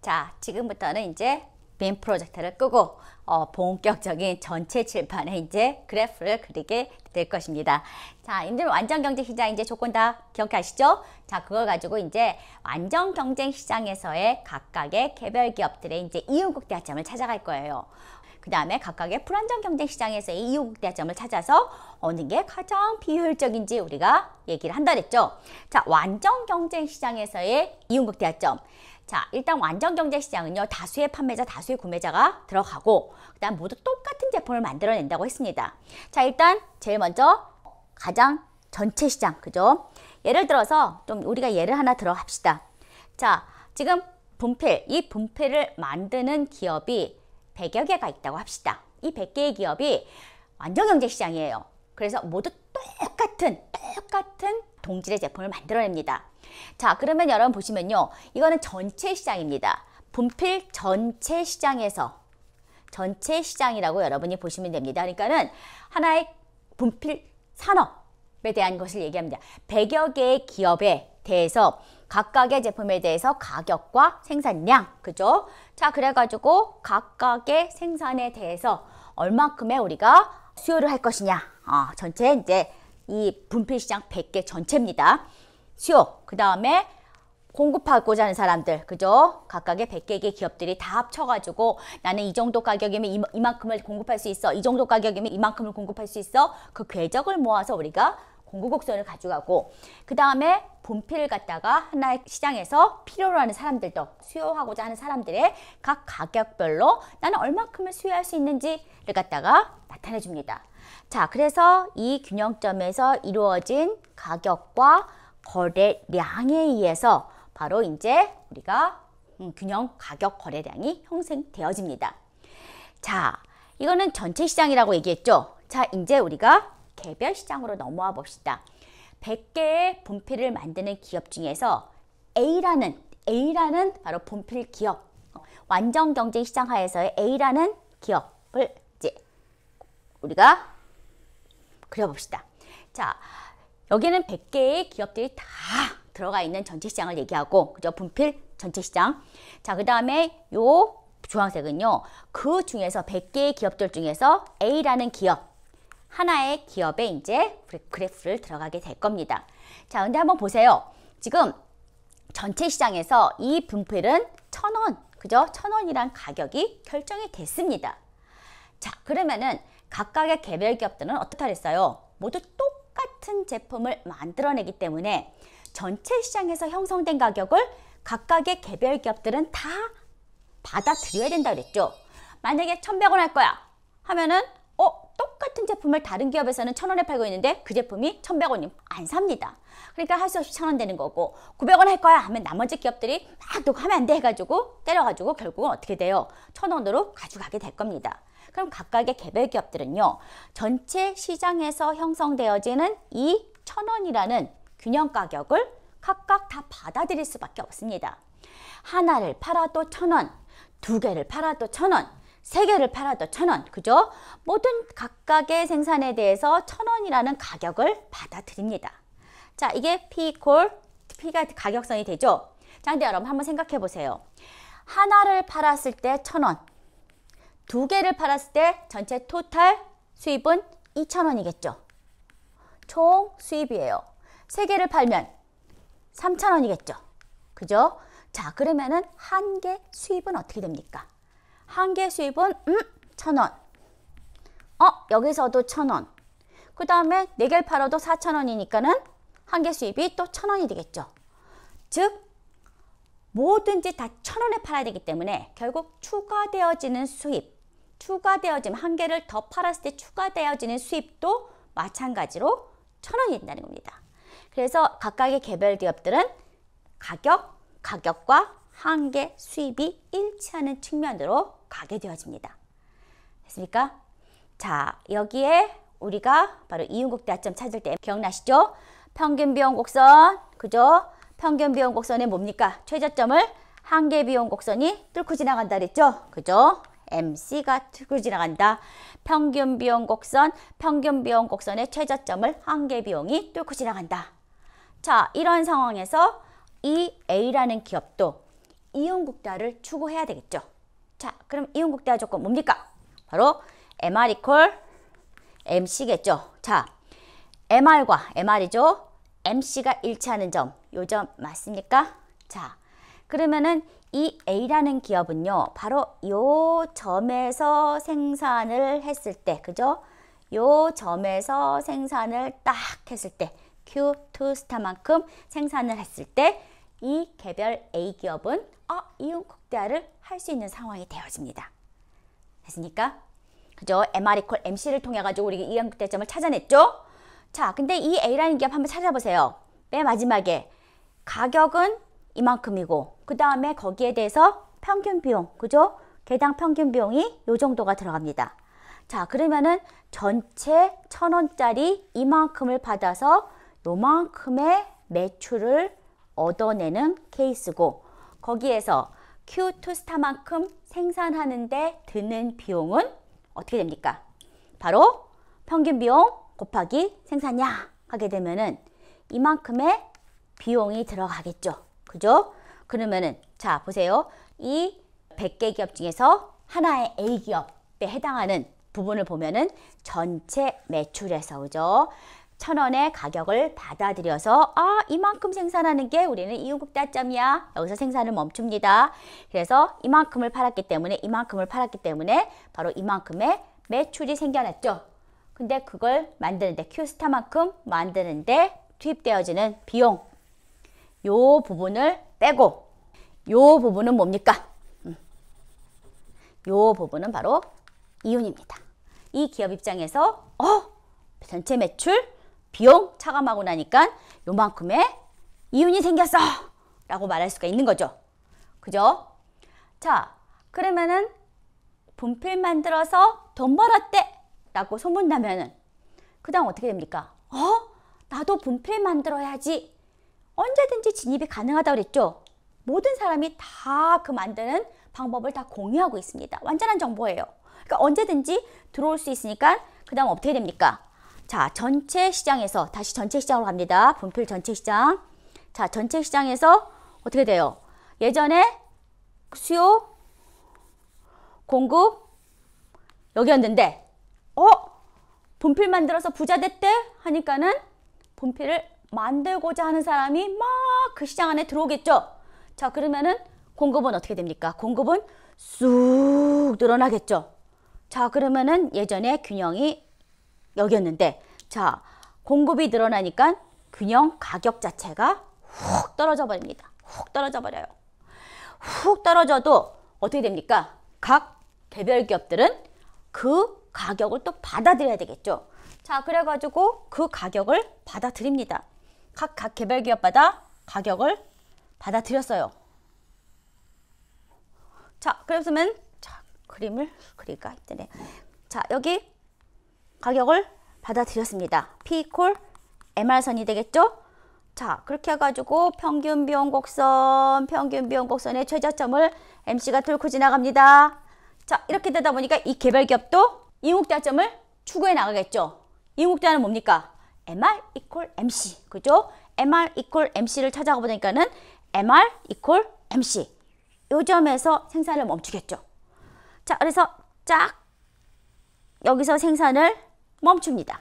자, 지금부터는 이제 빔 프로젝터를 끄고 본격적인 전체 칠판에 이제 그래프를 그리게 될 것입니다. 자, 이제 완전 경쟁 시장 이제 조건 다 기억하시죠? 자, 그걸 가지고 이제 완전 경쟁 시장에서의 각각의 개별 기업들의 이제 이윤국 대하점을 찾아갈 거예요. 그 다음에 각각의 불완전 경쟁 시장에서의 이윤국 대하점을 찾아서 어느 게 가장 비효율적인지 우리가 얘기를 한다 그랬죠. 자, 완전 경쟁 시장에서의 이윤국 대하점. 자, 일단 완전 경쟁 시장은요, 다수의 판매자, 다수의 구매자가 들어가고, 그 다음 모두 똑같은 제품을 만들어낸다고 했습니다. 자, 일단 제일 먼저 가장 전체 시장, 그죠? 예를 들어서 좀 우리가 예를 하나 들어갑시다. 자, 지금 분필, 이 분필을 만드는 기업이 100여 개가 있다고 합시다. 이 100개의 기업이 완전 경쟁 시장이에요. 그래서 모두 똑같은 동질의 제품을 만들어냅니다. 자, 그러면 여러분 보시면요, 이거는 전체 시장입니다. 분필 전체 시장에서, 전체 시장이라고 여러분이 보시면 됩니다. 그러니까는 하나의 분필 산업에 대한 것을 얘기합니다. 100여 개의 기업에 대해서 각각의 제품에 대해서 가격과 생산량, 그죠? 자, 그래가지고 각각의 생산에 대해서 얼마큼의 우리가 수요를 할 것이냐. 전체 이제 이 분필 시장 100개 전체입니다. 수요, 그 다음에 공급하고자 하는 사람들, 그죠? 각각의 100개의 기업들이 다 합쳐가지고 나는 이 정도 가격이면 이만큼을 공급할 수 있어. 이 정도 가격이면 이만큼을 공급할 수 있어. 그 궤적을 모아서 우리가 공급곡선을 가져가고, 그 다음에 분필을 갖다가 하나의 시장에서 필요로 하는 사람들도, 수요하고자 하는 사람들의 각 가격별로 나는 얼마큼을 수요할 수 있는지를 갖다가 나타내 줍니다. 자, 그래서 이 균형점에서 이루어진 가격과 거래량에 의해서 바로 이제 우리가 균형 가격 거래량이 형성되어집니다. 자, 이거는 전체 시장이라고 얘기했죠. 자, 이제 우리가 개별 시장으로 넘어와 봅시다. 100개의 분필을 만드는 기업 중에서 A라는 바로 분필 기업, 완전 경쟁 시장 하에서의 A라는 기업을 이제 우리가 그려봅시다. 자, 여기는 100개의 기업들이 다 들어가 있는 전체 시장을 얘기하고, 그죠? 분필 전체 시장. 자, 그 다음에 요 주황색은요, 그 중에서 100개의 기업들 중에서 A라는 기업, 하나의 기업에 이제 그래프를 들어가게 될 겁니다. 자, 근데 한번 보세요. 지금 전체 시장에서 이 분필은 1,000원, 그죠? 1,000원이란 가격이 결정이 됐습니다. 자, 그러면은 각각의 개별 기업들은 어떻게 했어요? 모두 똑같은 제품을 만들어내기 때문에 전체 시장에서 형성된 가격을 각각의 개별 기업들은 다 받아들여야 된다 그랬죠. 만약에 1,100원 할 거야 하면은 똑같은 제품을 다른 기업에서는 1,000원에 팔고 있는데 그 제품이 1,100원이면 안 삽니다. 그러니까 할 수 없이 1,000원 되는 거고, 900원 할 거야 하면 나머지 기업들이 막 또 하면 안 돼 해가지고 때려가지고 결국은 어떻게 돼요? 1,000원으로 가져가게 될 겁니다. 그럼 각각의 개별 기업들은요, 전체 시장에서 형성되어지는 이 1,000원이라는 균형 가격을 각각 다 받아들일 수밖에 없습니다. 하나를 팔아도 1,000원, 2개를 팔아도 1,000원, 3개를 팔아도 1,000원, 그죠? 모든 각각의 생산에 대해서 1,000원이라는 가격을 받아들입니다. 자, 이게 P가 가격선이 되죠? 자, 근데 여러분 한번 생각해 보세요. 하나를 팔았을 때 1,000원, 2개를 팔았을 때 전체 토탈 수입은 2,000원이겠죠? 총 수입이에요. 3개를 팔면 3,000원이겠죠? 그죠? 자, 그러면은 한 개 수입은 어떻게 됩니까? 한 개 수입은 1,000원. 여기서도 1,000원. 그 다음에 4개를 팔아도 4,000원이니까는 한 개 수입이 또 1,000원이 되겠죠. 즉 뭐든지 다 1,000원에 팔아야 되기 때문에 결국 추가되어지는 수입, 한 개를 더 팔았을 때 추가되어지는 수입도 마찬가지로 1,000원이 된다는 겁니다. 그래서 각각의 개별 기업들은 가격과 한 개 수입이 일치하는 측면으로 가게 되어집니다. 됐습니까? 자, 여기에 우리가 바로 이윤국 대하점 찾을 때 기억나시죠? 평균 비용 곡선, 그죠? 평균 비용 곡선에 뭡니까? 최저점을 한 개 비용 곡선이 뚫고 지나간다 그랬죠? 그죠? MC가 뚫고 지나간다. 평균 비용 곡선의 최저점을 한 개 비용이 뚫고 지나간다. 자, 이런 상황에서 이 A라는 기업도 이윤국대화를 추구해야 되겠죠. 자, 그럼 이윤국대화 조건 뭡니까? 바로 MR 이퀄 MC겠죠. 자, MR과 MR이죠. MC가 일치하는 점, 요 점 맞습니까? 자, 그러면은 이 A라는 기업은요, 바로 요 점에서 생산을 했을 때, 그죠? 요 점에서 생산을 딱 했을 때, Q2 스타만큼 생산을 했을 때, 이 개별 A 기업은 이윤국대화를 할 수 있는 상황이 되어집니다. 됐습니까? 그죠? MR 이퀄 MC를 통해 가지고 우리 이윤국대점을 찾아냈죠? 자, 근데 이 A라는 기업 한번 찾아보세요. 맨 마지막에 가격은 이만큼이고 그 다음에 거기에 대해서 평균 비용, 그죠? 개당 평균 비용이 요 정도가 들어갑니다. 자, 그러면은 전체 1,000원짜리 이만큼을 받아서 요만큼의 매출을 얻어내는 케이스고, 거기에서 Q2 스타만큼 생산하는데 드는 비용은 어떻게 됩니까? 바로 평균 비용 곱하기 생산량 하게 되면은 이만큼의 비용이 들어가겠죠. 그죠? 그러면은 자, 보세요. 이 100개 기업 중에서 하나의 A 기업에 해당하는 부분을 보면은 전체 매출에서, 그죠? 1,000원의 가격을 받아들여서 이만큼 생산하는 게 우리는 이윤국대점이야. 여기서 생산을 멈춥니다. 그래서 이만큼을 팔았기 때문에 바로 이만큼의 매출이 생겨났죠. 근데 그걸 만드는데 Q스타만큼 만드는데 투입되어지는 비용, 요 부분을 빼고 요 부분은 뭡니까? 요 부분은 바로 이윤입니다. 이 기업 입장에서 전체 매출 비용 차감하고 나니까 요만큼의 이윤이 생겼어 라고 말할 수가 있는 거죠. 그죠? 자, 그러면은 분필 만들어서 돈 벌었대 라고 소문나면은 그 다음 어떻게 됩니까? 나도 분필 만들어야지. 언제든지 진입이 가능하다고 그랬죠. 모든 사람이 다 그 만드는 방법을 다 공유하고 있습니다. 완전한 정보예요. 그러니까 언제든지 들어올 수 있으니까 그 다음 어떻게 됩니까? 자, 전체 시장에서 다시 전체 시장으로 갑니다. 분필 전체 시장. 자, 전체 시장에서 어떻게 돼요? 예전에 수요, 공급 여기였는데 분필 만들어서 부자 됐대 하니까는 분필을 만들고자 하는 사람이 막 그 시장 안에 들어오겠죠. 자, 그러면은 공급은 어떻게 됩니까? 공급은 쑥 늘어나겠죠. 자, 그러면은 예전에 균형이 여기였는데, 자, 공급이 늘어나니까 균형 가격 자체가 훅 떨어져 버립니다. 훅 떨어져 버려요. 훅 떨어져도 어떻게 됩니까? 각 개별 기업들은 그 가격을 또 받아들여야 되겠죠. 자, 그래가지고 그 가격을 받아들입니다. 각 개별 기업마다 가격을 받아들였어요. 자, 그랬으면 자, 그림을 그리가 있더네. 자, 여기 가격을 받아들였습니다. P 이퀄 MR선이 되겠죠? 자, 그렇게 해가지고 평균 비용 곡선의 최저점을 MC가 뚫고 지나갑니다. 자, 이렇게 되다 보니까 이 개별 기업도 이윤국대점을 추구해 나가겠죠. 이윤국대는 뭡니까? MR 이퀄 MC, 그죠? MR 이퀄 MC를 찾아가 보니까는 MR 이퀄 MC, 요 점에서 생산을 멈추겠죠. 자, 그래서 쫙 여기서 생산을 멈춥니다.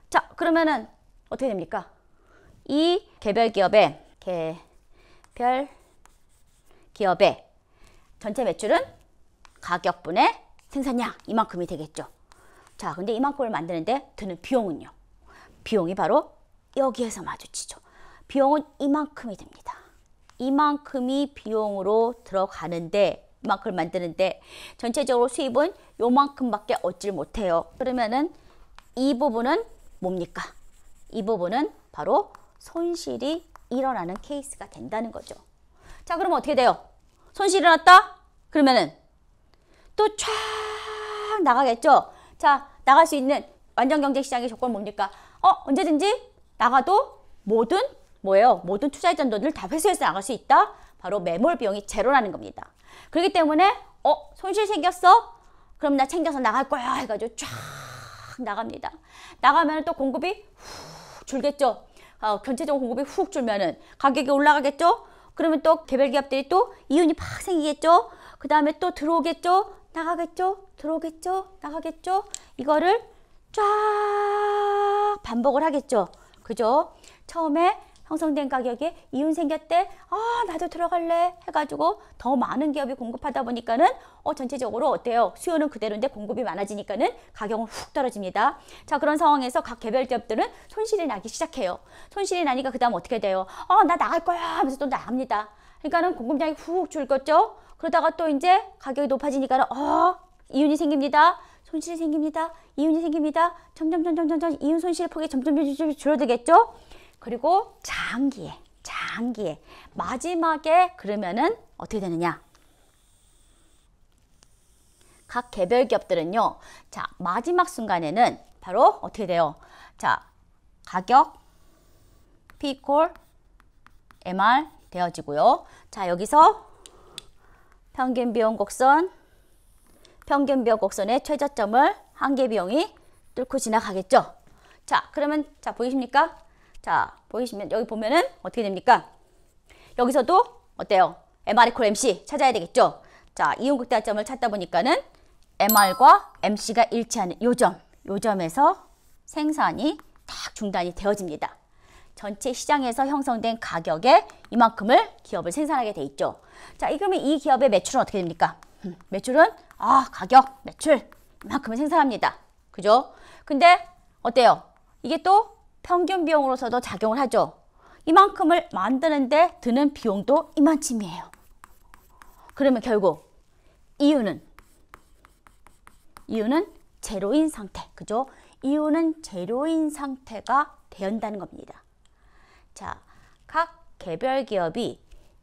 자, 그러면은 어떻게 됩니까? 이 개별 기업의 전체 매출은 가격분의 생산량 이만큼이 되겠죠. 자, 근데 이만큼을 만드는데 드는 비용은요? 비용이 바로 여기에서 마주치죠. 비용은 이만큼이 됩니다. 이만큼이 비용으로 들어가는데, 이만큼을 만드는데 전체적으로 수입은 요만큼밖에 얻질 못해요. 그러면은 이 부분은 뭡니까? 이 부분은 바로 손실이 일어나는 케이스가 된다는 거죠. 자, 그러면 어떻게 돼요? 손실이 일어났다? 그러면은 또 쫙 나가겠죠? 자, 나갈 수 있는 완전경제시장의 조건은 뭡니까? 언제든지 나가도 모든 투자했던 돈을 다 회수해서 나갈 수 있다? 바로 매몰 비용이 제로라는 겁니다. 그렇기 때문에 손실 생겼어? 그럼 나 챙겨서 나갈 거야 해가지고 쫙 나갑니다. 나가면 또 공급이 훅 줄겠죠. 전체적으로 공급이 훅 줄면은 가격이 올라가겠죠? 그러면 또 개별 기업들이 또 이윤이 팍 생기겠죠. 그 다음에 또 들어오겠죠. 나가겠죠. 들어오겠죠. 나가겠죠. 이거를 쫙 반복을 하겠죠. 그죠? 처음에 형성된 가격에 이윤 생겼대. 아, 나도 들어갈래 해가지고 더 많은 기업이 공급하다 보니까는 전체적으로 어때요? 수요는 그대로인데 공급이 많아지니까는 가격은 훅 떨어집니다. 자, 그런 상황에서 각 개별 기업들은 손실이 나기 시작해요. 손실이 나니까 그 다음 어떻게 돼요? 나 나갈 거야 하면서 또 나갑니다. 그러니까는 공급량이 훅 줄겠죠. 그러다가 또 이제 가격이 높아지니까는 이윤이 생깁니다. 손실이 생깁니다. 이윤이 생깁니다. 점점 이윤 손실 폭이 점점 줄어들겠죠. 그리고 장기에 마지막에 그러면은 어떻게 되느냐? 각 개별 기업들은요. 자, 마지막 순간에는 바로 어떻게 돼요? 자, 가격 P/MR 되어지고요. 자, 여기서 평균 비용 곡선의 최저점을 한계 비용이 뚫고 지나가겠죠. 자, 그러면 자, 보이십니까? 자, 보이시면 여기 보면은 어떻게 됩니까? 여기서도 어때요? MR 이퀄 MC 찾아야 되겠죠? 자, 이윤 극대화점을 찾다 보니까는 MR과 MC가 일치하는 요점에서 생산이 딱 중단이 되어집니다. 전체 시장에서 형성된 가격에 이만큼을 기업을 생산하게 돼 있죠. 자, 그러면 이 기업의 매출은 어떻게 됩니까? 매출은 가격, 매출 이만큼을 생산합니다. 그죠? 근데 어때요? 이게 또 평균 비용으로서도 작용을 하죠. 이만큼을 만드는데 드는 비용도 이만큼이에요. 그러면 결국 이윤은 제로인 상태. 그죠? 이윤은 제로인 상태가 된다는 겁니다. 자, 각 개별 기업이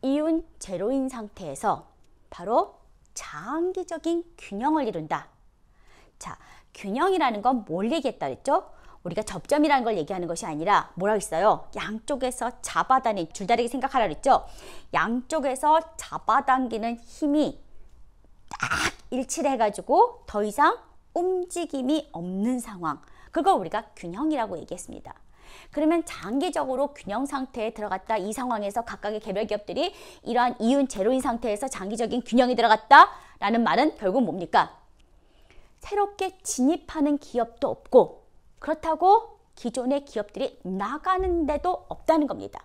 이윤 제로인 상태에서 바로 장기적인 균형을 이룬다. 자, 균형이라는 건 뭘 얘기했다 그랬죠? 우리가 접점이라는 걸 얘기하는 것이 아니라 뭐라고 했어요? 양쪽에서 잡아당기는, 줄다리기 생각하라 그랬죠? 양쪽에서 잡아당기는 힘이 딱 일치를 해가지고 더 이상 움직임이 없는 상황. 그걸 우리가 균형이라고 얘기했습니다. 그러면 장기적으로 균형 상태에 들어갔다. 이 상황에서 각각의 개별 기업들이 이러한 이윤 제로인 상태에서 장기적인 균형이 들어갔다라는 말은 결국 뭡니까? 새롭게 진입하는 기업도 없고 그렇다고 기존의 기업들이 나가는 데도 없다는 겁니다.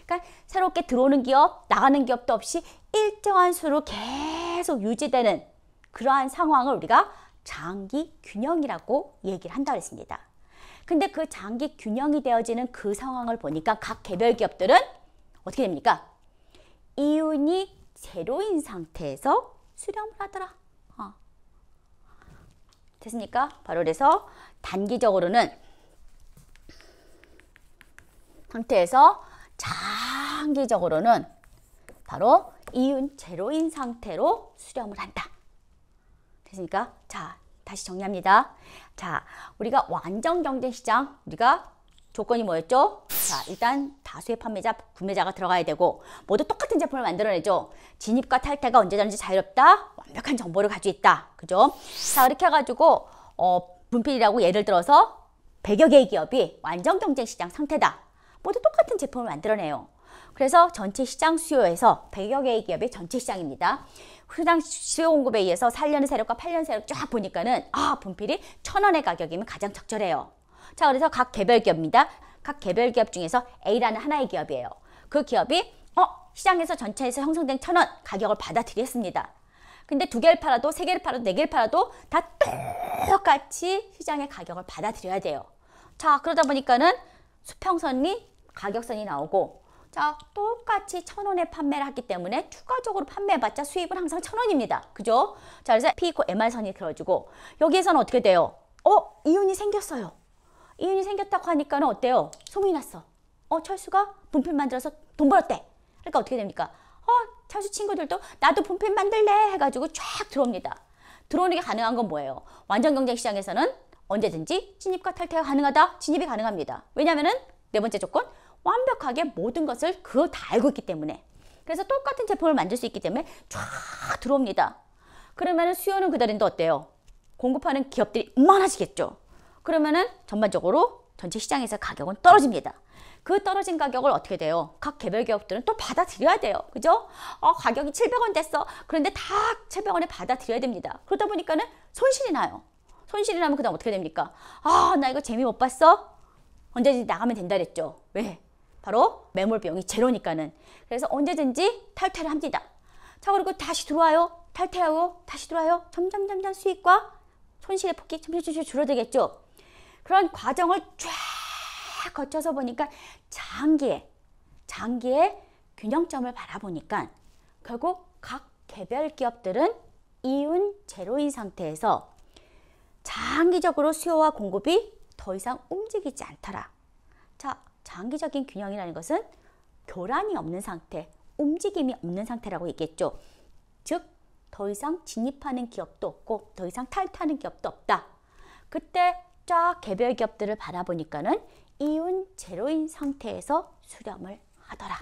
그러니까 새롭게 들어오는 기업, 나가는 기업도 없이 일정한 수로 계속 유지되는 그러한 상황을 우리가 장기 균형이라고 얘기를 한다고 했습니다. 근데 그 장기 균형이 되어지는 그 상황을 보니까 각 개별 기업들은 어떻게 됩니까? 이윤이 제로인 상태에서 수렴을 하더라. 됐습니까? 바로 그래서 단기적으로는 상태에서 장기적으로는 바로 이윤 제로인 상태로 수렴을 한다. 됐습니까? 자, 다시 정리합니다. 자, 우리가 완전 경쟁 시장, 우리가 조건이 뭐였죠? 자, 일단 다수의 판매자, 구매자가 들어가야 되고 모두 똑같은 제품을 만들어내죠. 진입과 탈퇴가 언제든지 자유롭다. 완벽한 정보를 가지고 있다. 그죠? 자, 그렇게 해가지고 분필이라고 예를 들어서 100여 개의 기업이 완전 경쟁 시장 상태다. 모두 똑같은 제품을 만들어내요. 그래서 전체 시장 수요에서 100여 개의 기업이 전체 시장입니다. 시장 수요 공급에 의해서 4년 세력과 8년 세력 쫙 보니까는 분필이 1,000원의 가격이면 가장 적절해요. 자, 그래서 각 개별 기업입니다. 각 개별 기업 중에서 A라는 하나의 기업이에요. 그 기업이 시장에서 전체에서 형성된 1,000원 가격을 받아들였습니다. 근데 2개를 팔아도 3개를 팔아도 4개를 팔아도 다 똑같이 시장의 가격을 받아들여야 돼요. 자, 그러다 보니까는 수평선이 가격선이 나오고 자, 똑같이 1,000원에 판매를 했기 때문에 추가적으로 판매해봤자 수입은 항상 1,000원입니다. 그죠? 자, 그래서 P/MR선이 그려지고 여기에서는 어떻게 돼요? 이윤이 생겼어요. 이윤이 생겼다고 하니까는 어때요? 소문이 났어. 철수가 분필 만들어서 돈 벌었대. 그러니까 어떻게 됩니까? 철수 친구들도 나도 분필 만들래 해가지고 쫙 들어옵니다. 들어오는 게 가능한 건 뭐예요? 완전 경쟁 시장에서는 언제든지 진입과 탈퇴가 가능하다. 진입이 가능합니다. 왜냐면은 네 번째 조건, 완벽하게 모든 것을 그거 다 알고 있기 때문에. 그래서 똑같은 제품을 만들 수 있기 때문에 쫙 들어옵니다. 그러면은 수요는 그대로인데 어때요? 공급하는 기업들이 많아지겠죠. 그러면은 전반적으로 전체 시장에서 가격은 떨어집니다. 그 떨어진 가격을 어떻게 돼요? 각 개별 기업들은 또 받아들여야 돼요. 그죠? 가격이 700원 됐어. 그런데 다 700원에 받아들여야 됩니다. 그러다 보니까는 손실이 나요. 손실이 나면 그 다음 어떻게 됩니까? 나 이거 재미 못 봤어? 언제든지 나가면 된다 그랬죠. 왜? 바로 매몰 비용이 제로니까는. 그래서 언제든지 탈퇴를 합니다. 자, 그리고 다시 들어와요. 탈퇴하고 다시 들어와요. 점점 수익과 손실의 폭이 점점 줄어들겠죠. 그런 과정을 쫙 거쳐서 보니까 장기의 균형점을 바라보니까 결국 각 개별 기업들은 이윤 제로인 상태에서 장기적으로 수요와 공급이 더 이상 움직이지 않더라. 자, 장기적인 균형이라는 것은 교란이 없는 상태, 움직임이 없는 상태라고 얘기했죠. 즉, 더 이상 진입하는 기업도 없고 더 이상 탈퇴하는 기업도 없다. 그때 쫙 개별 기업들을 바라보니까는 이윤 제로인 상태에서 수렴을 하더라.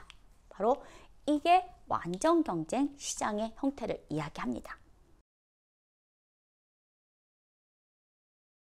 바로 이게 완전 경쟁 시장의 형태를 이야기합니다.